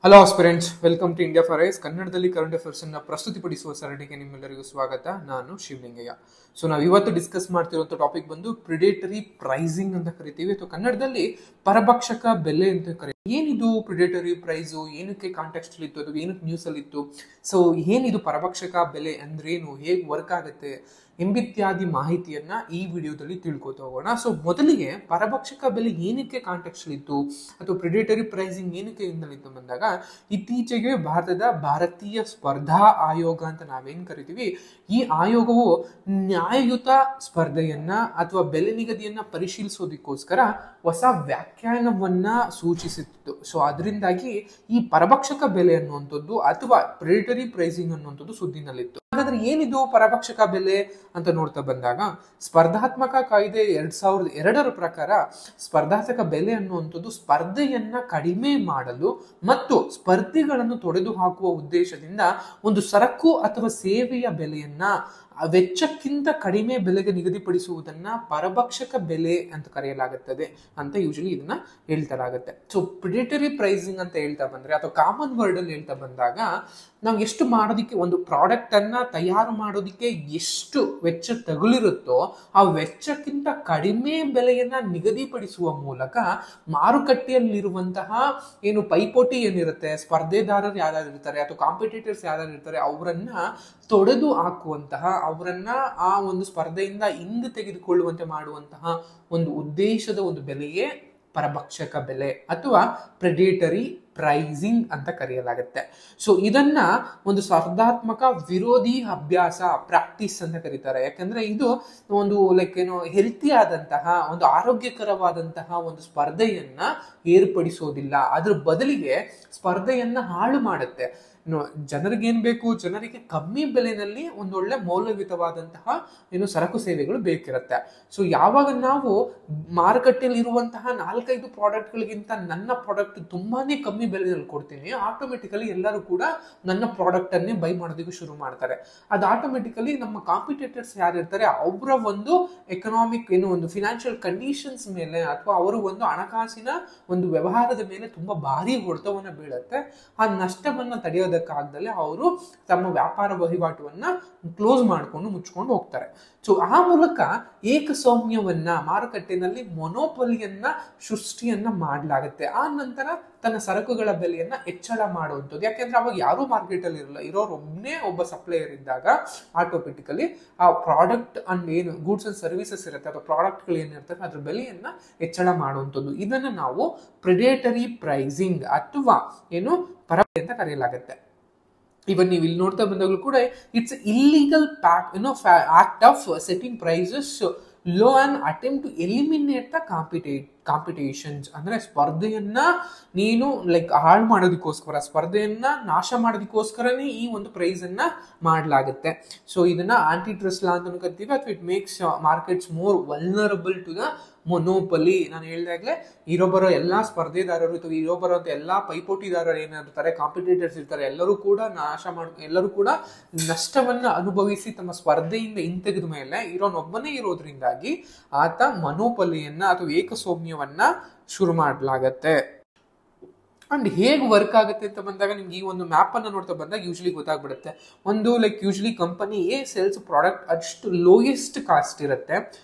Hello aspirants, welcome to India for IAS. ಕನ್ನಡದಲ್ಲಿ current affairs ಅನ್ನ ಪ್ರಸ್ತುತಿಪಡಿಸುವ ಸರಣಿಗೆ ನಿಮ್ಮೆಲ್ಲರಿಗೂ ಸ್ವಾಗತ. ನಾನು ಶಿವಲಿಂಗಯ್ಯ. ಸೊ ನಾವು ಇವತ್ತು ಡಿಸ್ಕಸ್ ಮಾಡ್ತಿರುವಂತ ಟಾಪಿಕ್ ಬಂದು ಪ್ರಿಡೇಟರಿ ಪ್ರೈಸಿಂಗ್ ಅಂತ ಕರಿತೀವಿ, ಅಥವಾ ಕನ್ನಡದಲ್ಲಿ ಪರಭಕ್ಷಕ ಬೆಲೆ ಅಂತ ಕರೀತೀವಿ. ಏನಿದು ಪ್ರಿಡೇಟರಿ ಪ್ರೈಸು, ಏನಕ್ಕೆ ಕಾಂಟೆಕ್ಸ್ಟ್ ಅಲ್ಲಿ ಇತ್ತು, ಅಥವಾ ಏನಕ್ಕೆ ನ್ಯೂಸ್ ಅಲ್ಲಿ ಇತ್ತು, ಸೊ ಏನಿದು ಪರಭಕ್ಷಕ ಬೆಲೆ ಅಂದ್ರೇನು, ಹೇಗೆ ವರ್ಕ್ ಆಗುತ್ತೆ ಎಂಬಿತ್ಯಾದಿ ಮಾಹಿತಿಯನ್ನ ಈ ವಿಡಿಯೋದಲ್ಲಿ ತಿಳ್ಕೊತಾ ಹೋಗೋಣ. ಸೊ ಮೊದಲಿಗೆ ಪರಭಕ್ಷಕ ಬೆಲೆ ಏನಕ್ಕೆ ಕಾಂಟೆಕ್ಸ್ಟ್ ಇತ್ತು, ಅಥವಾ ಪ್ರಿಡೇಟರಿ ಪ್ರೈಸಿಂಗ್ ಏನಕ್ಕೆ ಇತ್ತು ಬಂದಾಗ, ಇತ್ತೀಚೆಗೆ ಭಾರತೀಯ ಸ್ಪರ್ಧಾ ಆಯೋಗ ಅಂತ ನಾವೇನ್ ಕರಿತೀವಿ, ಈ ಆಯೋಗವು ನ್ಯಾಯಯುತ ಸ್ಪರ್ಧೆಯನ್ನ ಅಥವಾ ಬೆಲೆ ನಿಗದಿಯನ್ನ ಪರಿಶೀಲಿಸೋದಕ್ಕೋಸ್ಕರ ಹೊಸ ವ್ಯಾಖ್ಯಾನವನ್ನ ಸೂಚಿಸಿತ್ತು. ಸೊ ಅದರಿಂದಾಗಿ ಈ ಪರಭಕ್ಷಕ ಬೆಲೆ ಅನ್ನುವಂಥದ್ದು ಅಥವಾ ಪ್ರಿಡೇಟರಿ ಪ್ರೈಸಿಂಗ್ ಅನ್ನುವಂಥದ್ದು ಸುದ್ದಿನಲ್ಲಿತ್ತು. ಹಾಗಾದ್ರೆ ಏನಿದು ಪರಭಕ್ಷಕ ಬೆಲೆ ಅಂತ ನೋಡ್ತಾ ಬಂದಾಗ, ಸ್ಪರ್ಧಾತ್ಮಕ ಕಾಯ್ದೆ 2002 ಪ್ರಕಾರ ಸ್ಪರ್ಧಾತ್ಮಕ ಬೆಲೆ ಅನ್ನುವಂಥದ್ದು ಸ್ಪರ್ಧೆಯನ್ನ ಕಡಿಮೆ ಮಾಡಲು ಮತ್ತು ಸ್ಪರ್ಧಿಗಳನ್ನು ತೊಡೆದು ಹಾಕುವ ಉದ್ದೇಶದಿಂದ ಒಂದು ಸರಕು ಅಥವಾ ಸೇವೆಯ ಬೆಲೆಯನ್ನ ವೆಚ್ಚಕ್ಕಿಂತ ಕಡಿಮೆ ಬೆಲೆಗೆ ನಿಗದಿಪಡಿಸುವುದನ್ನ ಪರಭಕ್ಷಕ ಬೆಲೆ ಅಂತ ಕರೆಯಲಾಗುತ್ತದೆ ಅಂತ ಯೂಶಲಿ ಇದನ್ನ ಹೇಳ್ತಲಾಗುತ್ತೆ. ಸೊ ಪ್ರಿಡೇಟರಿ ಪ್ರೈಸಿಂಗ್ ಅಂತ ಹೇಳ್ತಾ ಬಂದ್ರೆ, ಅಥವಾ ಕಾಮನ್ ವರ್ಡ್ ಅಲ್ಲಿ ಹೇಳ್ತಾ ಬಂದಾಗ, ನಾವು ಎಷ್ಟು ಮಾಡೋದಿಕ್ಕೆ, ಒಂದು ಪ್ರಾಡಕ್ಟ್ ಅನ್ನ ತಯಾರು ಮಾಡೋದಿಕ್ಕೆ ಎಷ್ಟು ವೆಚ್ಚ ತಗುಲಿರುತ್ತೋ ಆ ವೆಚ್ಚಕ್ಕಿಂತ ಕಡಿಮೆ ಬೆಲೆಯನ್ನ ನಿಗದಿಪಡಿಸುವ ಮೂಲಕ ಮಾರುಕಟ್ಟೆಯಲ್ಲಿರುವಂತಹ ಏನು ಪೈಪೋಟಿ ಏನಿರುತ್ತೆ, ಸ್ಪರ್ಧೆದಾರರು ಯಾರು ಇರ್ತಾರೆ ಅಥವಾ ಕಾಂಪಿಟೇಟರ್ಸ್ ಯಾರು ಇರ್ತಾರೆ, ಅವರನ್ನ ತೊಡೆದು ಹಾಕುವಂತಹ, ಅವರನ್ನ ಆ ಒಂದು ಸ್ಪರ್ಧೆಯಿಂದ ಹಿಂದೆ ತೆಗೆದುಕೊಳ್ಳುವಂತೆ ಮಾಡುವಂತಹ ಒಂದು ಉದ್ದೇಶದ ಒಂದು ಬೆಲೆಯೇ ಪರಭಕ್ಷಕ ಬೆಲೆ ಅಥವಾ ಪ್ರೆಡೇಟರಿ ಪ್ರೈಸಿಂಗ್ ಅಂತ ಕರೆಯಲಾಗುತ್ತೆ. ಸೊ ಇದನ್ನ ಒಂದು ಸ್ಪರ್ಧಾತ್ಮಕ ವಿರೋಧಿ ಅಭ್ಯಾಸ, ಪ್ರಾಕ್ಟೀಸ್ ಅಂತ ಕರೀತಾರೆ. ಯಾಕಂದ್ರೆ ಇದು ಒಂದು ಹೆಲ್ತಿ ಆದಂತಹ, ಒಂದು ಆರೋಗ್ಯಕರವಾದಂತಹ ಒಂದು ಸ್ಪರ್ಧೆಯನ್ನ ಏರ್ಪಡಿಸೋದಿಲ್ಲ, ಅದ್ರ ಬದಲಿಗೆ ಸ್ಪರ್ಧೆಯನ್ನ ಹಾಳು ಮಾಡುತ್ತೆ. ಜನರಿಗೆ ಏನ್ ಬೇಕು, ಜನರಿಗೆ ಕಮ್ಮಿ ಬೆಲೆನಲ್ಲಿ ಒಂದೊಳ್ಳೆ ಮೌಲ್ಯಯುತವಾದಂತಹ ಸರಕು ಸೇವೆಗಳು ಬೇಕಿರುತ್ತೆ. ಸೊ ಯಾವಾಗ ನಾವು ಮಾರುಕಟ್ಟೆಯಲ್ಲಿ ಇರುವಂತಹ 4-5 ಪ್ರಾಡಕ್ಟ್ಗಳಿಗಿಂತ ನನ್ನ ಪ್ರಾಡಕ್ಟ್ ತುಂಬಾನೇ ಕಮ್ಮಿ ಬೆಲೆಯಲ್ಲಿ ಕೊಡ್ತೀನಿ, ಆಟೋಮೆಟಿಕಲಿ ಎಲ್ಲರೂ ಕೂಡ ನನ್ನ ಪ್ರಾಡಕ್ಟ್ ಅನ್ನೇ ಬೈ ಮಾಡೋದಕ್ಕೆ ಶುರು ಮಾಡ್ತಾರೆ. ಅದು ಆಟೋಮೆಟಿಕಲಿ ನಮ್ಮ ಕಾಂಪಿಟೇಟರ್ಸ್ ಯಾರಿರ್ತಾರೆ ಅವರ ಒಂದು ಎಕನಾಮಿಕ್ ಒಂದು ಫಿನಾನ್ಷಿಯಲ್ ಕಂಡೀಷನ್ಸ್ ಮೇಲೆ, ಅಥವಾ ಅವರು ಒಂದು ಹಣಕಾಸಿನ ಒಂದು ವ್ಯವಹಾರದ ಮೇಲೆ ತುಂಬಾ ಭಾರಿ ಹೊಡೆತವನ್ನ ಬೀಳುತ್ತೆ. ಆ ನಷ್ಟವನ್ನ ತಡೆಯೋದಕ್ಕಾಗದಲ್ಲೇ ಅವರು ತಮ್ಮ ವ್ಯಾಪಾರ ವಹಿವಾಟುವನ್ನ ಕ್ಲೋಸ್ ಮಾಡ್ಕೊಂಡು ಮುಚ್ಕೊಂಡು ಹೋಗ್ತಾರೆ. ಸೊ ಆ ಮೂಲಕ ಏಕಸ್ವಾಮ್ಯವನ್ನ, ಮಾರುಕಟ್ಟೆನಲ್ಲಿ ಮೊನೋಪೊಲಿಯನ್ನ ಸೃಷ್ಟಿಯನ್ನ ಮಾಡಲಾಗುತ್ತೆ. ಆ ನಂತರ ತನ್ನ ಸರಕುಗಳ ಬೆಲೆಯನ್ನ ಹೆಚ್ಚಳ ಮಾಡುವಂಥದ್ದು. ಯಾಕೆಂದ್ರೆ ಅವಾಗ ಯಾರು ಮಾರ್ಕೆಟ್ ಅಲ್ಲಿ ಇರಲ್ಲ, ಒಬ್ಬ ಸಪ್ಲೈಯರ್ ಇದ್ದಾಗ ಆಟೋಮೆಟಿಕಲಿ ಆ ಪ್ರಾಡಕ್ಟ್ ಅಂಡ್ ಏನು ಗೂಡ್ಸ್ ಅಂಡ್ ಸರ್ವಿಸಸ್ ಇರುತ್ತೆ, ಅಥವಾ ಪ್ರಾಡಕ್ಟ್ಗಳು ಏನಿರ್ತವೆ ಅದ್ರ ಬೆಲೆಯನ್ನ ಹೆಚ್ಚಳ ಮಾಡುವಂಥದ್ದು. ಇದನ್ನ ನಾವು ಪ್ರಿಡೇಟರಿ ಪ್ರೈಸಿಂಗ್ ಅಥವಾ ಅಂತ ಕರೆಯಲಾಗುತ್ತೆ. ಇವನ್ ನೀವು ಇಲ್ಲಿ ನೋಡ್ತಾ ಬಂದಾಗಲೂ ಕೂಡ it's illegal act of setting prices low and attempt to eliminate the competitions. ಅಂದ್ರೆ ಸ್ಪರ್ಧೆಯನ್ನ ನೀನು ಹಾಳು ಮಾಡೋದಕ್ಕೋಸ್ಕರ, ಸ್ಪರ್ಧೆಯನ್ನ ನಾಶ ಮಾಡೋದಕ್ಕೋಸ್ಕರನೇ ಈ ಒಂದು ಪ್ರೈಸ್ ಅನ್ನ ಮಾಡಲಾಗುತ್ತೆ. ಸೊ ಇದನ್ನ ಆಂಟಿ ಟ್ರಸ್ಟ್ ಲಾ ಅಂತ ಕರಿತೀವಿ, ಅಥವಾ it makes markets more vulnerable to the monopoly. ನಾನು ಹೇಳಿದಾಗಲೇ ಇರೋಬರೋ ಎಲ್ಲಾ ಸ್ಪರ್ಧೆದಾರರು ಅಥವಾ ಇರೋಬರೋ ಎಲ್ಲಾ ಪೈಪೋಟಿದಾರರು ಏನಿರ್ತಾರೆ, ಕಾಂಪಿಟೇಟರ್ಸ್ ಇರ್ತಾರೆ, ಎಲ್ಲರೂ ಕೂಡ ನಷ್ಟವನ್ನ ಅನುಭವಿಸಿ ತಮ್ಮ ಸ್ಪರ್ಧೆಯಿಂದ ಹಿಂತೆಗೆದ ಮೇಲೆ ಇರೋನೊಬ್ಬನೇ ಇರೋದ್ರಿಂದಾಗಿ ಆತ ಮೊನೋಪಲಿಯನ್ನ ಅಥವಾ ಏಕಸ್ವಾಮ್ಯವನ್ನ ಶುರು ಮಾಡಲಾಗತ್ತೆ. ಅಂಡ್ ಹೇಗೆ ವರ್ಕ್ ಆಗುತ್ತೆ ಅಂತ ಬಂದಾಗ, ನಿಮ್ಗೆ ಈ ಒಂದು ಮ್ಯಾಪ್ ಅನ್ನ ನೋಡ್ತಾ ಬಂದಾಗ ಯೂಶಲಿ ಗೊತ್ತಾಗ್ಬಿಡುತ್ತೆ. ಒಂದು usually company A sells product ಅಷ್ಟು ಲೋಯೆಸ್ಟ್ ಕಾಸ್ಟ್ ಇರುತ್ತೆ,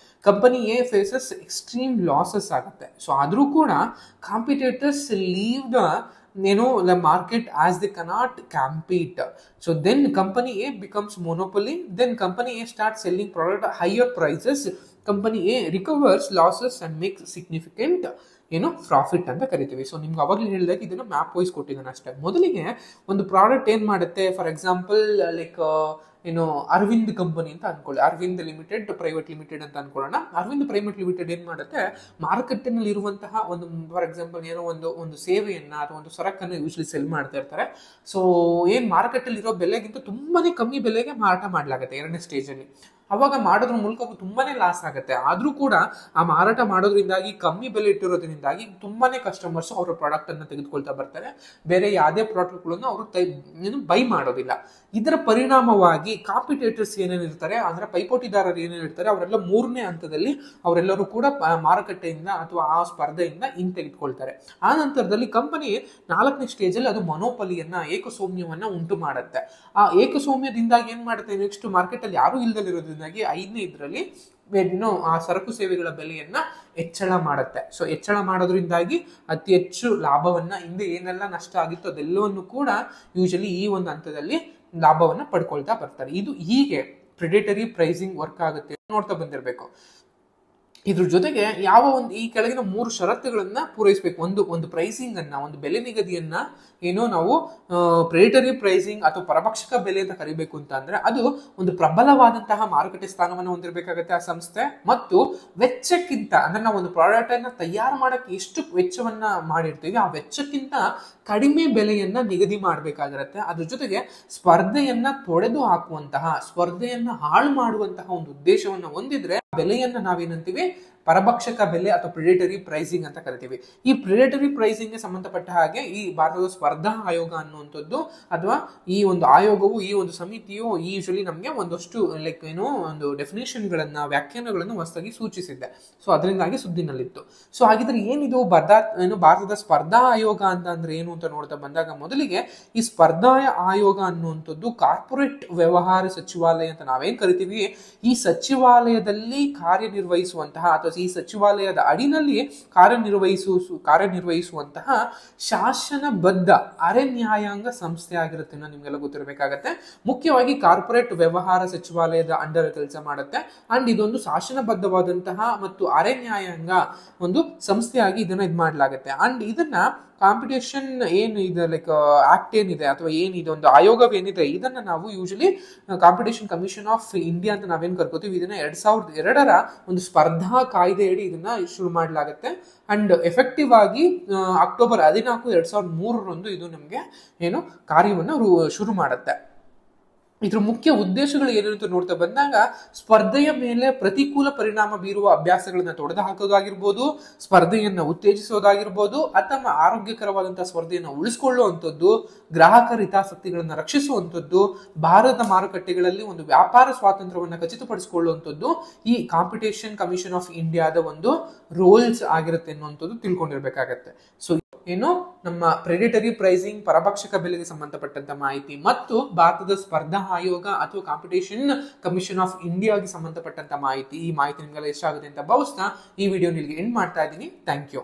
company A faces extreme losses ಆಗುತ್ತೆ. ಸೊ ಆದ್ರೂ ಕೂಡ competitors leave the market as they cannot compete. So then company A becomes monopoly, then company A starts selling product at higher prices. Company A recovers losses and makes significant profit ಅಂತ ಕರಿತೀವಿ. So ನಿಮ್ಗೆ ಅವಾಗಲೇ ಹೇಳಿದಾಗ ಇದನ್ನ map wise ಕೊಟ್ಟಿದ್ದಾನೆ ಅಷ್ಟೇ. ಮೊದಲಿಗೆ ಒಂದು ಪ್ರಾಡಕ್ಟ್ ಏನ್ ಮಾಡುತ್ತೆ, ಫಾರ್ ಎಕ್ಸಾಂಪಲ್ ಅರವಿಂದ್ ಕಂಪನಿ ಅಂತ ಅನ್ಕೊಳ್ಳಿ, ಅರವಿಂದ್ ಲಿಮಿಟೆಡ್ ಪ್ರೈವೇಟ್ ಲಿಮಿಟೆಡ್ ಅಂತ ಅನ್ಕೊಳ್ಳೋಣ. ಅರವಿಂದ್ ಪ್ರೈವೇಟ್ ಲಿಮಿಟೆಡ್ ಏನ್ ಮಾಡುತ್ತೆ, ಮಾರುಕಟ್ಟೆನಲ್ಲಿ ಇರುವಂತಹ ಒಂದು ಫಾರ್ ಎಕ್ಸಾಂಪಲ್ ಒಂದು ಸೇವೆಯನ್ನ ಅಥವಾ ಒಂದು ಸರಕನ್ನ ಯೂಶಲಿ ಸೆಲ್ ಮಾಡ್ತಾ ಇರ್ತಾರೆ. ಸೊ ಏನ್ ಮಾರುಕಟ್ಟೆಯಲ್ಲಿ ಇರೋ ಬೆಲೆಗಿಂತ ತುಂಬಾನೇ ಕಮ್ಮಿ ಬೆಲೆಗೆ ಮಾರಾಟ ಮಾಡ್ಲಾಗುತ್ತೆ 2ನೇ ಸ್ಟೇಜ್ ಅಲ್ಲಿ. ಅವಾಗ ಮಾಡೋದ್ರ ಮೂಲಕ ತುಂಬಾನೇ ಲಾಸ್ ಆಗುತ್ತೆ. ಆದ್ರೂ ಕೂಡ ಆ ಮಾರಾಟ ಮಾಡೋದ್ರಿಂದಾಗಿ ಕಮ್ಮಿ ಬೆಲೆ ಇಟ್ಟಿರೋದ್ರಿಂದಾಗಿ ತುಂಬಾನೇ ಕಸ್ಟಮರ್ಸ್ ಅವರ ಪ್ರಾಡಕ್ಟ್ ಅನ್ನ ತೆಗೆದುಕೊಳ್ತಾ ಬರ್ತಾರೆ. ಬೇರೆ ಯಾವುದೇ ಪ್ರಾಡಕ್ಟ್ ಗಳನ್ನು ಅವರು ಬೈ ಮಾಡೋದಿಲ್ಲ. ಇದರ ಪರಿಣಾಮವಾಗಿ ಕಾಂಪಿಟೇಟರ್ಸ್ ಏನೇನಿರ್ತಾರೆ ಅಂದ್ರೆ ಪೈಪೋಟಿದಾರರು ಏನೇನಿರ್ತಾರೆ ಅವರೆಲ್ಲ ಮೂರನೇ ಹಂತದಲ್ಲಿ ಅವರೆಲ್ಲರೂ ಕೂಡ ಮಾರುಕಟ್ಟೆಯಿಂದ ಅಥವಾ ಆ ಸ್ಪರ್ಧೆಯಿಂದ ತೆಗೆದುಕೊಳ್ತಾರೆ. ಆ ನಂತರದಲ್ಲಿ ಕಂಪನಿ 4ನೇ ಸ್ಟೇಜ್ ಅಲ್ಲಿ ಅದು ಮೊನೋಪಲಿಯನ್ನ ಏಕಸ್ವಾಮ್ಯವನ್ನ ಉಂಟು ಮಾಡುತ್ತೆ. ಆ ಏಕಸ್ವಾಮ್ಯದಿಂದಾಗಿ ಏನ್ ಮಾಡುತ್ತೆ, ನೆಕ್ಸ್ಟ್ ಮಾರ್ಕೆಟ್ ಅಲ್ಲಿ ಯಾರು ಇಲ್ದಲಿರೋದ್ರಿಂದಾಗಿ 5ನೇ ಇದರಲ್ಲಿ ಆ ಸರಕು ಸೇವೆಗಳ ಬೆಲೆಯನ್ನ ಹೆಚ್ಚಳ ಮಾಡುತ್ತೆ. ಸೊ ಹೆಚ್ಚಳ ಮಾಡೋದ್ರಿಂದಾಗಿ ಅತಿ ಹೆಚ್ಚು ಲಾಭವನ್ನ ಹಿಂದೆ ಏನೆಲ್ಲ ನಷ್ಟ ಆಗಿತ್ತು ಅದೆಲ್ಲವನ್ನು ಕೂಡ ಯೂಶಲಿ ಈ ಒಂದು ಹಂತದಲ್ಲಿ ಲಾಭವನ್ನ ಪಡ್ಕೊಳ್ತಾ ಬರ್ತಾರೆ. ಇದು ಹೀಗೆ ಪ್ರಿಡೇಟರಿ ಪ್ರೈಸಿಂಗ್ ವರ್ಕ್ ಆಗುತ್ತೆ ನೋಡ್ತಾ ಬಂದಿರಬೇಕು. ಇದ್ರ ಜೊತೆಗೆ ಯಾವ ಒಂದು ಈ ಕೆಳಗಿನ 3 ಷರತ್ತುಗಳನ್ನ ಪೂರೈಸಬೇಕು. ಒಂದು ಪ್ರೈಸಿಂಗ್ ಅನ್ನ, ಒಂದು ಬೆಲೆ ನಿಗದಿಯನ್ನ ಏನೋ ನಾವು ಪ್ರಿಡೇಟರಿ ಪ್ರೈಸಿಂಗ್ ಅಥವಾ ಪರಭಕ್ಷಕ ಬೆಲೆ ಅಂತ ಕರಿಬೇಕು ಅಂತ ಅಂದ್ರೆ ಅದು ಒಂದು ಪ್ರಬಲವಾದಂತಹ ಮಾರುಕಟ್ಟೆ ಸ್ಥಾನವನ್ನು ಹೊಂದಿರಬೇಕಾಗತ್ತೆ ಆ ಸಂಸ್ಥೆ. ಮತ್ತು ವೆಚ್ಚಕ್ಕಿಂತ ಅಂದ್ರೆ ನಾವು ಒಂದು ಪ್ರಾಡಕ್ಟ್ ಅನ್ನ ತಯಾರು ಮಾಡಕ್ಕೆ ಎಷ್ಟು ವೆಚ್ಚವನ್ನ ಮಾಡಿರ್ತೀವಿ ಆ ವೆಚ್ಚಕ್ಕಿಂತ ಕಡಿಮೆ ಬೆಲೆಯನ್ನ ನಿಗದಿ ಮಾಡಬೇಕಾಗಿರುತ್ತೆ. ಅದ್ರ ಜೊತೆಗೆ ಸ್ಪರ್ಧೆಯನ್ನ ತೊಡೆದು ಹಾಕುವಂತಹ, ಸ್ಪರ್ಧೆಯನ್ನ ಹಾಳು ಮಾಡುವಂತಹ ಒಂದು ಉದ್ದೇಶವನ್ನ ಹೊಂದಿದ್ರೆ ಬೆಲೆಯನ್ನ ನಾವೇನಂತೀವಿ ಪರಭಕ್ಷಕ ಬೆಲೆ ಅಥವಾ ಪ್ರಿಡೇಟರಿ ಪ್ರೈಸಿಂಗ್ ಅಂತ ಕರಿತೀವಿ. ಈ ಪ್ರಿಡೇಟರಿ ಪ್ರೈಸಿಂಗ್ ಗೆ ಸಂಬಂಧಪಟ್ಟ ಹಾಗೆ ಈ ಭಾರತದ ಸ್ಪರ್ಧಾ ಆಯೋಗ ಅನ್ನುವಂಥದ್ದು ಅಥವಾ ಈ ಒಂದು ಆಯೋಗವು, ಈ ಒಂದು ಸಮಿತಿಯು ಯೂಶಲಿ ನಮಗೆ ಒಂದಷ್ಟು ಒಂದು ಡೆಫಿನೇಷನ್ ಗಳನ್ನ, ವ್ಯಾಖ್ಯಾನಗಳನ್ನು ಹೊಸದಾಗಿ ಸೂಚಿಸಿದೆ. ಸೊ ಅದರಿಂದಾಗಿ ಸುದ್ದಿನಲ್ಲಿತ್ತು. ಸೊ ಹಾಗಿದ್ರೆ ಏನಿದು ಭಾರತದ ಸ್ಪರ್ಧಾ ಆಯೋಗ ಅಂತ ಅಂದ್ರೆ ಏನು ಅಂತ ನೋಡ್ತಾ ಬಂದಾಗ ಮೊದಲಿಗೆ ಈ ಸ್ಪರ್ಧಾ ಆಯೋಗ ಅನ್ನುವಂಥದ್ದು ಕಾರ್ಪೊರೇಟ್ ವ್ಯವಹಾರ ಸಚಿವಾಲಯ ಅಂತ ನಾವೇನ್ ಕರಿತೀವಿ, ಈ ಸಚಿವಾಲಯದಲ್ಲಿ ಕಾರ್ಯನಿರ್ವಹಿಸುವಂತಹ ಅಥವಾ ಈ ಸಚಿವಾಲಯದ ಅಡಿನಲ್ಲಿ ಕಾರ್ಯನಿರ್ವಹಿಸುವಂತಹ ಶಾಸನಬದ್ಧ ಅರೆ ನ್ಯಾಯಾಂಗ ಸಂಸ್ಥೆ ಆಗಿರುತ್ತೆ ಅನ್ನೋ ನಿಮ್ಗೆಲ್ಲ ಗೊತ್ತಿರಬೇಕಾಗತ್ತೆ. ಮುಖ್ಯವಾಗಿ ಕಾರ್ಪೊರೇಟ್ ವ್ಯವಹಾರ ಸಚಿವಾಲಯದ ಅಂಡರ್ ಕೆಲಸ ಮಾಡುತ್ತೆ. ಅಂಡ್ ಇದೊಂದು ಶಾಸನಬದ್ಧವಾದಂತಹ ಮತ್ತು ಅರೆ ನ್ಯಾಯಾಂಗ ಒಂದು ಸಂಸ್ಥೆಯಾಗಿ ಇದನ್ನ ಮಾಡಲಾಗುತ್ತೆ. ಅಂಡ್ ಇದನ್ನ ಕಾಂಪಿಟೇಷನ್ ಏನು ಇದೆ ಆಕ್ಟ್ ಏನಿದೆ ಅಥವಾ ಏನಿದೆ ಒಂದು ಆಯೋಗವೇನಿದೆ ಇದನ್ನ ನಾವು usually competition commission of India ಅಂತ ನಾವೇನ್ ಕರ್ಕೋತೀವಿ. ಇದನ್ನ 2002ರ ಒಂದು ಸ್ಪರ್ಧಾ ಕಾಯ್ದೆಯಡಿ ಇದನ್ನ ಶುರು ಮಾಡಲಾಗುತ್ತೆ. ಅಂಡ್ ಎಫೆಕ್ಟಿವ್ ಆಗಿ ಅಕ್ಟೋಬರ್ 14, 2003 ಇದು ನಮಗೆ ಏನು ಕಾರ್ಯವನ್ನು ಶುರು ಮಾಡುತ್ತೆ. ಇದ್ರ ಮುಖ್ಯ ಉದ್ದೇಶಗಳು ಏನೇನು ನೋಡ್ತಾ ಬಂದಾಗ ಸ್ಪರ್ಧೆಯ ಮೇಲೆ ಪ್ರತಿಕೂಲ ಪರಿಣಾಮ ಬೀರುವ ಅಭ್ಯಾಸಗಳನ್ನ ತೊಡೆದು ಹಾಕೋದಾಗಿರ್ಬೋದು, ಸ್ಪರ್ಧೆಯನ್ನ ಉತ್ತೇಜಿಸೋದಾಗಿರ್ಬೋದು, ಅಥವಾ ಆರೋಗ್ಯಕರವಾದಂತಹ ಸ್ಪರ್ಧೆಯನ್ನು ಉಳಿಸಿಕೊಳ್ಳುವಂಥದ್ದು, ಗ್ರಾಹಕರ ಹಿತಾಸಕ್ತಿಗಳನ್ನ ರಕ್ಷಿಸುವಂಥದ್ದು, ಭಾರತ ಮಾರುಕಟ್ಟೆಗಳಲ್ಲಿ ಒಂದು ವ್ಯಾಪಾರ ಸ್ವಾತಂತ್ರ್ಯವನ್ನು ಖಚಿತಪಡಿಸಿಕೊಳ್ಳುವಂಥದ್ದು ಈ ಕಾಂಪಿಟೇಷನ್ ಕಮಿಷನ್ ಆಫ್ ಇಂಡಿಯಾದ ಒಂದು ರೋಲ್ಸ್ ಆಗಿರುತ್ತೆ ಅನ್ನುವಂಥದ್ದು ತಿಳ್ಕೊಂಡಿರ್ಬೇಕಾಗತ್ತೆ. ಸೊ ಏನು ನಮ್ಮ ಪ್ರೆಡಿಟರಿ ಪ್ರೈಸಿಂಗ್, ಪರಭಕ್ಷಕ ಬೆಲೆಗೆ ಸಂಬಂಧಪಟ್ಟಂತ ಮಾಹಿತಿ ಮತ್ತು ಭಾರತದ ಸ್ಪರ್ಧಾ ಆಯೋಗ ಅಥವಾ ಕಾಂಪಿಟೇಷನ್ ಕಮಿಷನ್ ಆಫ್ ಇಂಡಿಯಾಗೆ ಸಂಬಂಧಪಟ್ಟಂತ ಮಾಹಿತಿ, ಈ ಮಾಹಿತಿ ನಿಮ್ಗೆಲ್ಲ ಎಷ್ಟಾಗುತ್ತೆ ಅಂತ ಭಾವಿಸ್ತಾ ಈ ವಿಡಿಯೋ ನಿಮಗೆ ಎಂಡ್ ಮಾಡ್ತಾ ಇದ್ದೀನಿ. Thank you.